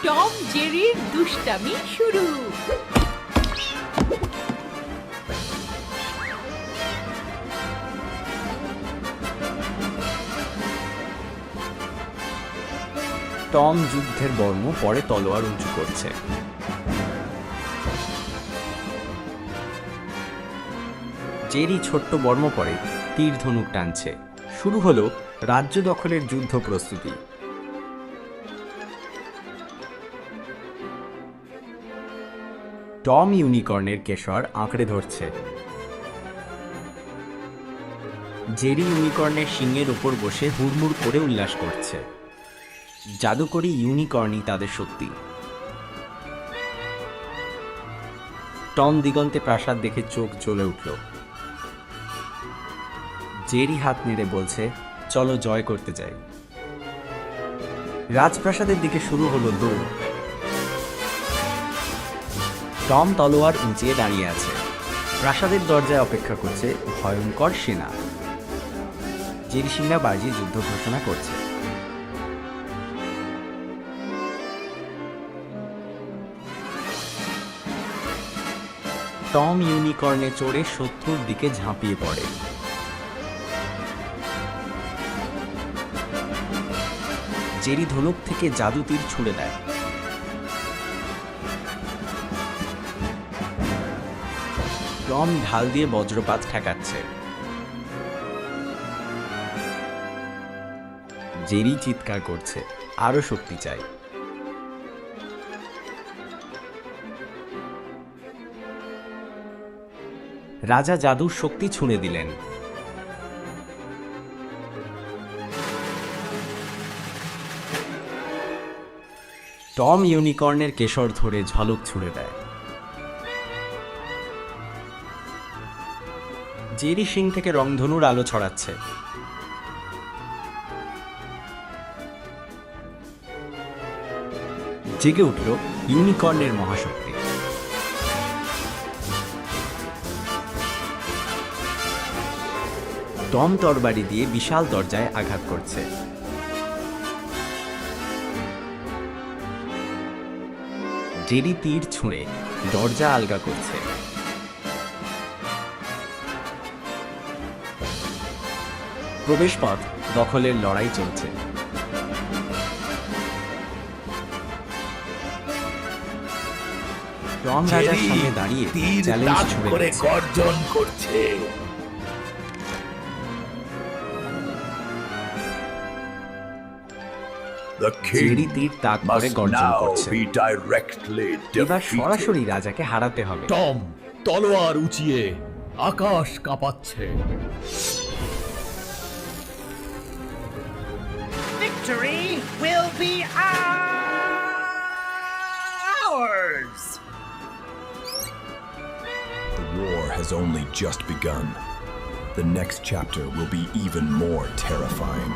Tom জেরির দুষ্টামি শুরু। Tom যুদ্ধের বর্ম পরে তলোয়ার উঁচু করছে। জেরি ছোট্ট বর্ম পরে তীর ধনুক টানছে। শুরু হলো রাজ্য দখলের যুদ্ধ প্রস্তুতি। টম ইউনিকর্নের কেশর আঁকড়ে ধরছে। জেরি ইউনিকর্নের শিংয়ের উপর বসে হুড়মুড় করে উল্লাস করছে। জাদুকরী ইউনিকর্নই তাদের শক্তি। টম দিগন্তে প্রাসাদ দেখে চোখ জ্বলে উঠল। জেরি হাত নেড়ে বলছে, চলো জয় করতে যাই। রাজপ্রাসাদের দিকে শুরু হলো দৌড়। টম তলোয়ার উঁচিয়ে দাঁড়িয়ে আছে। প্রাসাদের দরজায় অপেক্ষা করছে ভয়ঙ্কর সেনা। জেরি সিংহা বাজিয়ে যুদ্ধ ঘোষণা করছে। টম ইউনিকর্নে চড়ে শত্রুর দিকে ঝাঁপিয়ে পড়ে। জেরি ধনুক থেকে জাদু তীর ছুড়ে দেয়। টম ঢাল দিয়ে বজ্রপাত ঠেকাচ্ছে। জেরি চিৎকার করছে, আরো শক্তি চাই। রাজা জাদুর শক্তি ছুঁড়ে দিলেন। টম ইউনিকর্নের কেশর ধরে ঝলক ছুঁড়ে দেয়। জেরি শিং থেকে রংধনুর আলো ছড়াচ্ছে। জেগে উঠল ইউনিকর্নের মহাশক্তি। টম তরবারি দিয়ে বিশাল দরজায় আঘাত করছে। জেরি তীর ছুঁড়ে দরজা আলগা করছে। প্রবেশপথ দখলের লড়াই চলছে। টম রাজার সামনে দাঁড়িয়ে চ্যালেঞ্জ ছুড়ে গর্জন করছে। জেরি তীর তাক করে গর্জন করছে। এবার সরাসরি রাজাকে হারাতে হবে। টম তলোয়ার উঁচিয়ে আকাশ কাঁপাচ্ছে। Victory will be ours! The war has only just begun. The next chapter will be even more terrifying.